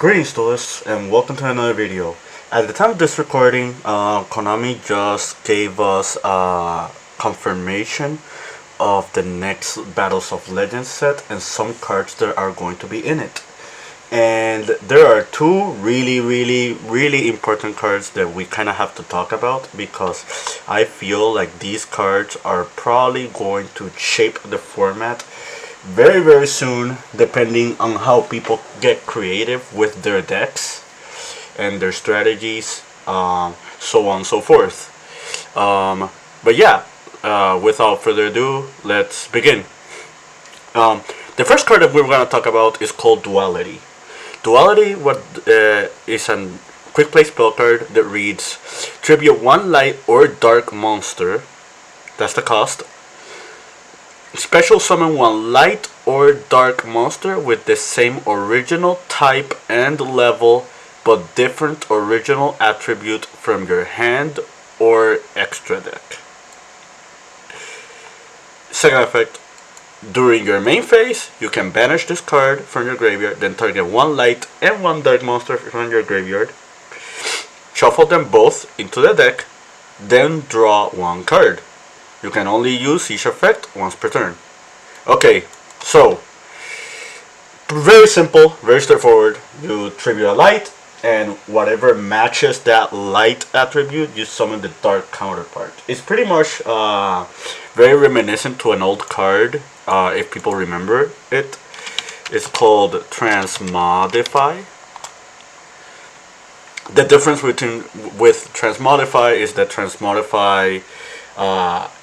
Greetings duelists and welcome to another video. At the time of this recording, Konami just gave us confirmation of the next Battles of Legends set and some cards that are going to be in it. And there are two really important cards that we kind of have to talk about because I feel like these cards are probably going to shape the format very soon, depending on how people get creative with their decks and their strategies, so on and so forth. But yeah, without further ado, let's begin. The first card that we're going to talk about is called Duality. Duality is a quick play spell card that reads: tribute one light or dark monster. That's the cost. Special summon one light or dark monster with the same original type and level but different original attribute from your hand or extra deck. Second effect: during your main phase, you can banish this card from your graveyard, then target one light and one dark monster from your graveyard. Shuffle them both into the deck, then draw one card. You can only use each effect once per turn. Okay, so very simple, very straightforward. You tribute a light, and whatever matches that light attribute, you summon the dark counterpart. It's pretty much very reminiscent to an old card, if people remember it. It's called Transmodify. The difference with Transmodify is that Transmodify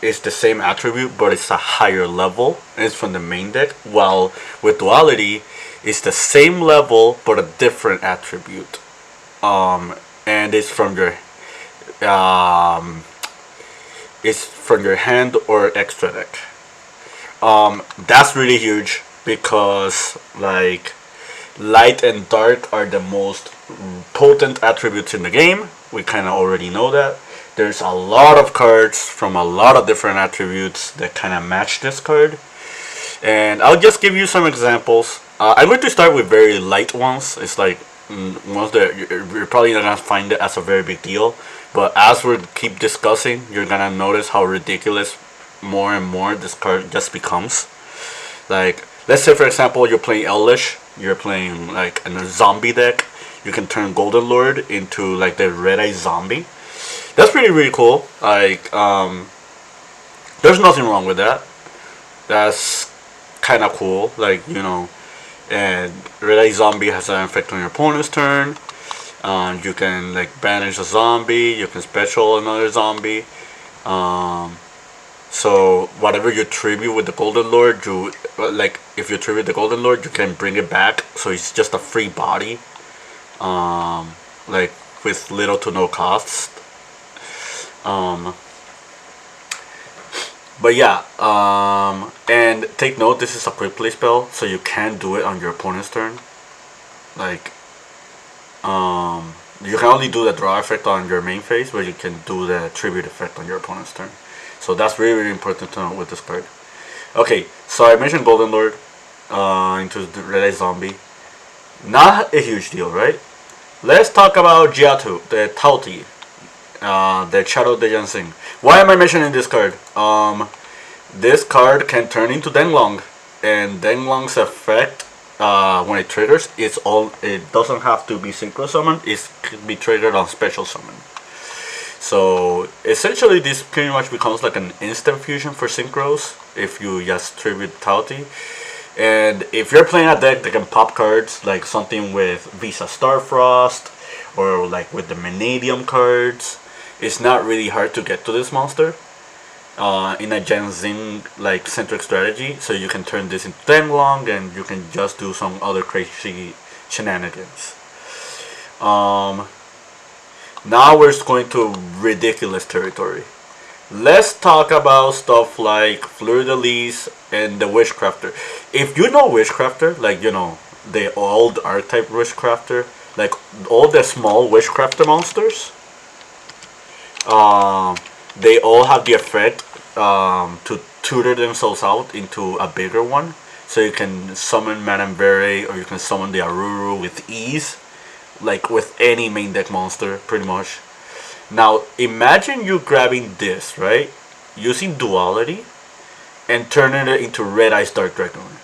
is the same attribute, but it's a higher level, and it's from the main deck. While with Duality, it's the same level but a different attribute, and it's from your hand or extra deck. That's really huge because like light and dark are the most potent attributes in the game. We kind of already know that. There's a lot of cards from a lot of different attributes that kind of match this card. And I'll just give you some examples. I'm going to start with very light ones. It's like ones that you're probably not going to find it as a very big deal. But as we keep discussing, you're going to notice how ridiculous more and more this card just becomes. Like, let's say for example, you're playing Elvish. You're playing like in a zombie deck. You can turn Golden Lord into like the Red Eye Zombie. That's really cool. Like, there's nothing wrong with that. That's kind of cool. Like, you know, and Red Eye Zombie has an effect on your opponent's turn. You can like banish a zombie. You can special another zombie. So whatever you tribute with the Golden Lord, if you tribute the Golden Lord, you can bring it back. So it's just a free body. Like with little to no cost. But yeah, and take note, this is a quick play spell, so you can do it on your opponent's turn. Like, you can only do the draw effect on your main phase, but you can do the tribute effect on your opponent's turn. So that's really important to know with this card. Okay, so I mentioned Golden Lord into the Red Eye Zombie. Not a huge deal, right? Let's talk about Jiatu, the Tauti. The Shadow de Yansing. Why am I mentioning this card? This card can turn into Denglong, and Denglong's effect, when it triggers, it doesn't have to be synchro summon. It can be triggered on special summon. So essentially, this pretty much becomes like an instant fusion for synchros if you just tribute Tauti. And if you're playing a deck that can pop cards like something with Visa Starfrost or like with the Vanadium cards, it's not really hard to get to this monster in a Gen Zing like centric strategy. So you can turn this into Denglong and you can just do some other crazy shenanigans. Now we're going to ridiculous territory. Let's talk about stuff like Fleur de Lis and the Witchcrafter. If you know Witchcrafter, like, you know, the old archetype Witchcrafter, like all the small Witchcrafter monsters, they all have the effect to tutor themselves out into a bigger one. So you can summon Madame Beret or you can summon the Aruru with ease. like with any main deck monster, pretty much. Now imagine you grabbing this, right? Using Duality and turning it into Red Eyes Dark Dragoon.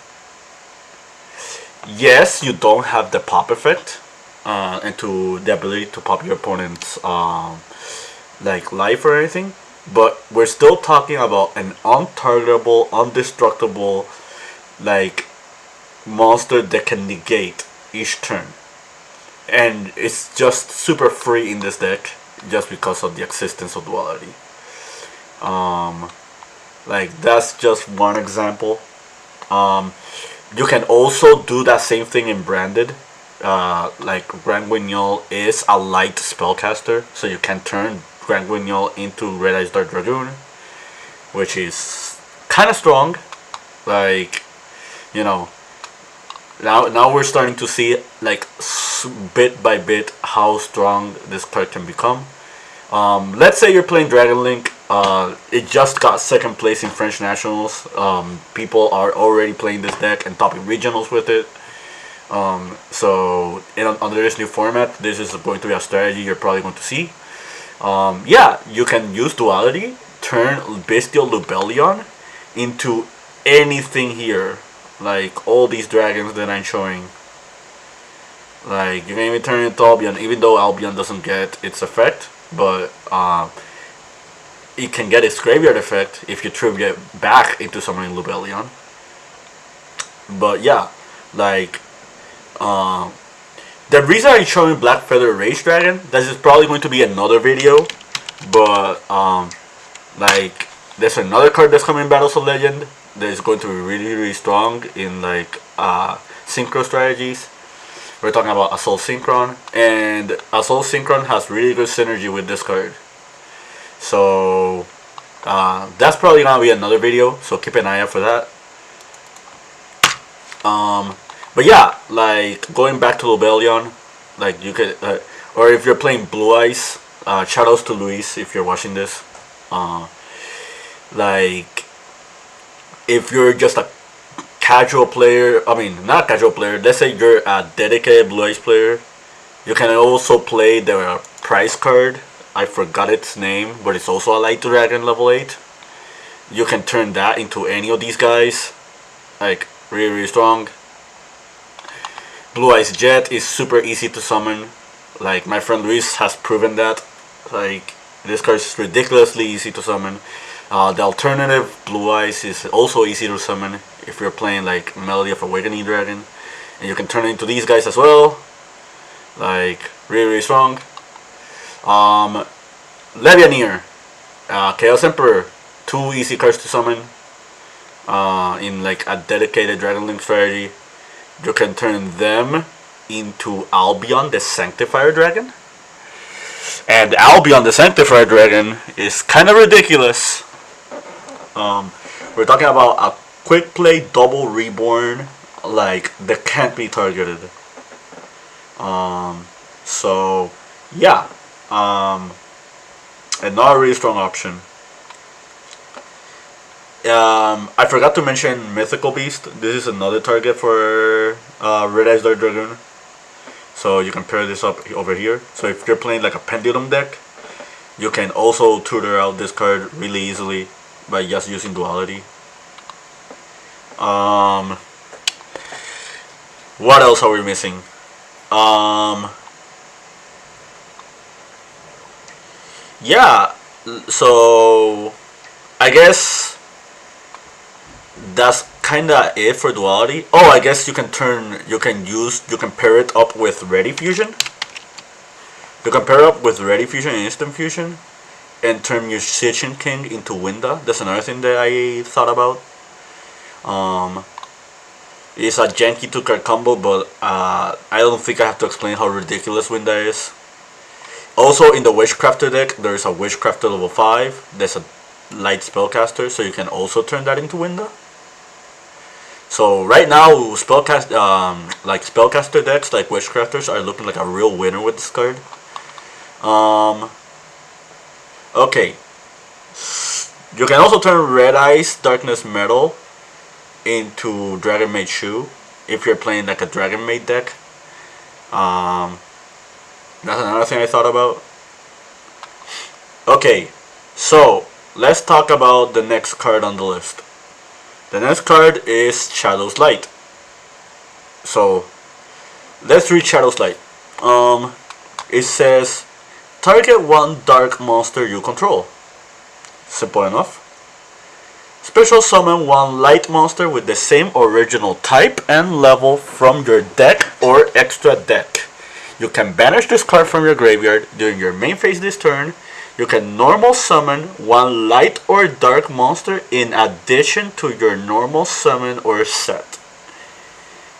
Yes, you don't have the pop effect, and to the ability to pop your opponent's like life or anything, but we're still talking about an untargetable, undestructible, like monster that can negate each turn, and it's just super free in this deck just because of the existence of Duality. Like that's just one example. You can also do that same thing in Branded. Like Grand Guignol is a light spellcaster, so you can turn Grand Guignol into Red Eyes Dark Dragoon, which is kind of strong. Like, you know, now we're starting to see like bit by bit how strong this card can become. Let's say you're playing Dragon Link. It just got second place in French Nationals. People are already playing this deck and topping regionals with it. So under this new format, this is going to be a strategy you're probably going to see. Yeah, you can use Duality, turn Bestial Lubellion into anything here. Like all these dragons that I'm showing. Like you can even turn it into Albion, even though Albion doesn't get its effect, but it can get its graveyard effect if you tribute it back into summoning Lubellion. But yeah, like the reason I'm showing Black Feather Rage Dragon, this is probably going to be another video, but like there's another card that's coming in Battles of Legend that is going to be really strong in like synchro strategies. We're talking about Assault Synchron, and Assault Synchron has really good synergy with this card. So that's probably gonna be another video, so keep an eye out for that. But yeah, like going back to Lubellion, like you could, or if you're playing Blue Eyes, shoutouts to Luis if you're watching this. Like if you're just a casual player, I mean not casual player, let's say you're a dedicated Blue Eyes player, you can also play the prize card. I forgot its name, but it's also a light dragon level 8. You can turn that into any of these guys, like really strong. Blue Eyes Jet is super easy to summon, like my friend Luis has proven that. Like this card is ridiculously easy to summon. The alternative Blue Eyes is also easy to summon if you're playing like Melody of Awakening Dragon, and you can turn it into these guys as well, like really strong. Levianeer, Chaos Emperor, 2 easy cards to summon in like a dedicated Dragon Link strategy. You can turn them into Albion the Sanctifier Dragon, and Albion the Sanctifier Dragon is kind of ridiculous. We're talking about a quick play double reborn, like that can't be targeted. So yeah, another really strong option. I forgot to mention Mythical Beast. This is another target for Red Eyes Dark Dragoon. So you can pair this up over here. So if you're playing like a Pendulum deck, you can also tutor out this card really easily by just using Duality. What else are we missing? Yeah, so I guess that's kinda it for Duality. Oh, I guess you can pair it up with Ready Fusion. You can pair it up with Ready Fusion and Instant Fusion and turn Musician King into Winda. That's another thing that I thought about. It's a janky 2-card combo, but I don't think I have to explain how ridiculous Winda is. Also in the Witchcrafter deck, there's a Witchcrafter level 5. There's a light spellcaster, so you can also turn that into Winda. So right now, like spellcaster decks like Witchcrafters are looking like a real winner with this card. Okay, you can also turn Red Eyes Darkness Metal into Dragon Maid Shu if you're playing like a Dragon Maid deck. That's another thing I thought about. Okay, so let's talk about the next card on the list. The next card is Shadow's Light. So let's read Shadow's Light. It says target one dark monster you control. Simple enough. Special summon one light monster with the same original type and level from your deck or extra deck. You can banish this card from your graveyard during your main phase this turn. You can normal summon one light or dark monster in addition to your normal summon or set.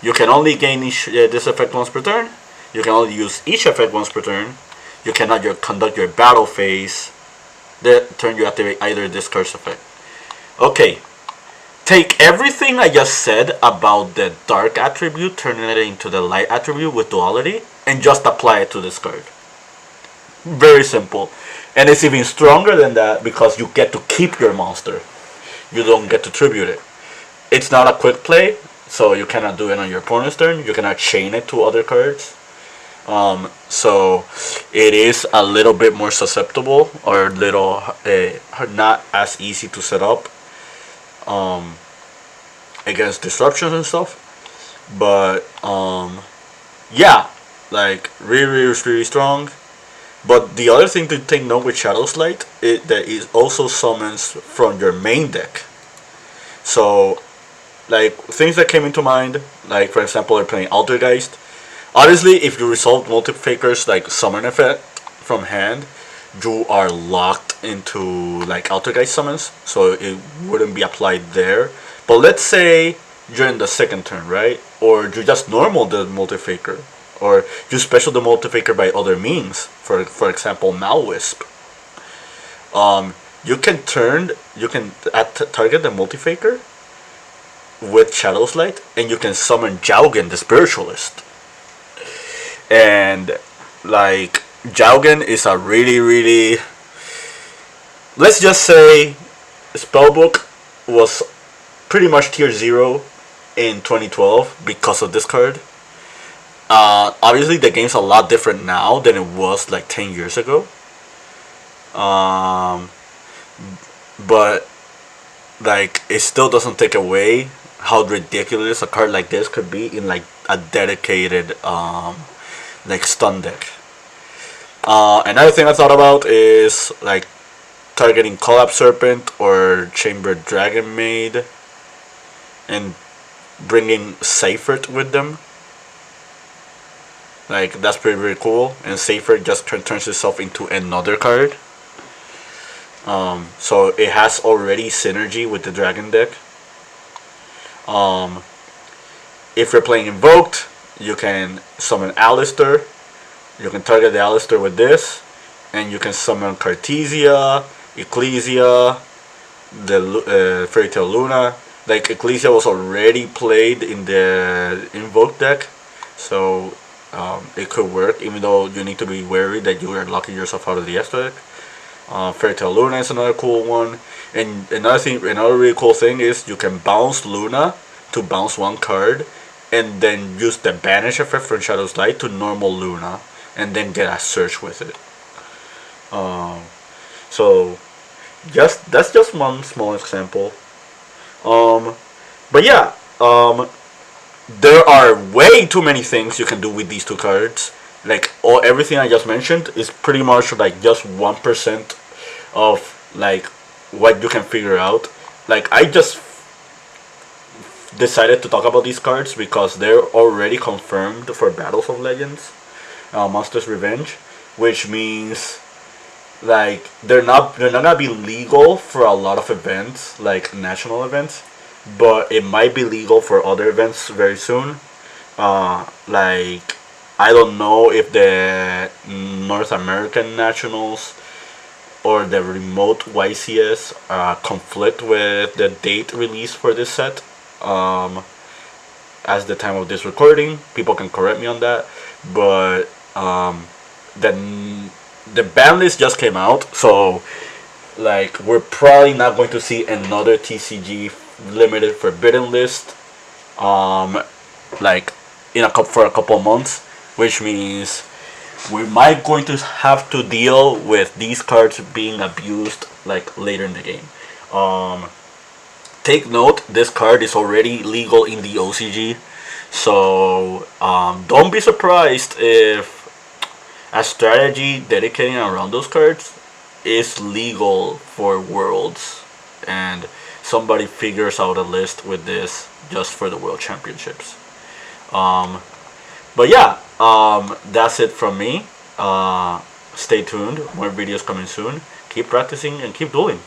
You can only gain this effect once per turn. You can only use each effect once per turn. You cannot conduct your battle phase the turn you activate either this curse effect. Okay, take everything I just said about the dark attribute, turning it into the light attribute with duality, and just apply it to this card. Very simple. And it's even stronger than that because you get to keep your monster. You don't get to tribute it. It's not a quick play, so you cannot do it on your opponent's turn. You cannot chain it to other cards. So it is a little bit more susceptible or little not as easy to set up against disruptions and stuff. But yeah, like really strong. But the other thing to take note with Shadow's Light is that it also summons from your main deck. So like things that came into mind, like for example, you're playing Altergeist. Obviously, if you resolve Multifaker's like summon effect from hand, you are locked into like Altergeist summons, so it wouldn't be applied there. But let's say you're in the second turn, right? Or you just normal the Multifaker, or you special the Multifaker by other means. For example, Malwisp. You can target the Multifaker with Shadow's Light, and you can summon Jaugen the Spiritualist. And like Jaugen is a really, let's just say Spellbook was pretty much tier 0 in 2012 because of this card. Obviously the game's a lot different now than it was like 10 years ago. But like it still doesn't take away how ridiculous a card like this could be in like a dedicated like stun deck. Another thing I thought about is like targeting Collapse Serpent or Chamber Dragon Maid and bringing Seifert with them. Like that's pretty cool, and Seifert just turns itself into another card. So it has already synergy with the Dragon deck. If you're playing Invoked, you can summon Alistair. You can target the Alistair with this, and you can summon Cartesia, Ecclesia, the Fairy Tale Luna. Like Ecclesia was already played in the Invoke deck, so it could work, even though you need to be wary that you are locking yourself out of the extra deck. Fairy Tale Luna is another cool one, and another really cool thing is you can bounce Luna to bounce one card, and then use the banish effect from Shadow's Light to normal Luna, and then get a search with it. So that's just one small example. But yeah, there are way too many things you can do with these two cards. Like everything I just mentioned is pretty much like just 1% of like what you can figure out. Like I just decided to talk about these cards because they're already confirmed for Battles of Legends, Monsters Revenge, which means like they're not gonna be legal for a lot of events, like national events, but it might be legal for other events very soon. Like I don't know if the North American Nationals or the remote YCS conflict with the date release for this set. As the time of this recording, people can correct me on that, but the ban list just came out, so like we're probably not going to see another TCG limited forbidden list like for a couple months, which means we might going to have to deal with these cards being abused like later in the game. Um, Take note, this card is already legal in the OCG, so don't be surprised if a strategy dedicating around those cards is legal for Worlds, and somebody figures out a list with this just for the World Championships. Um, but yeah, that's it from me. Stay tuned. More videos coming soon. Keep practicing and keep dueling.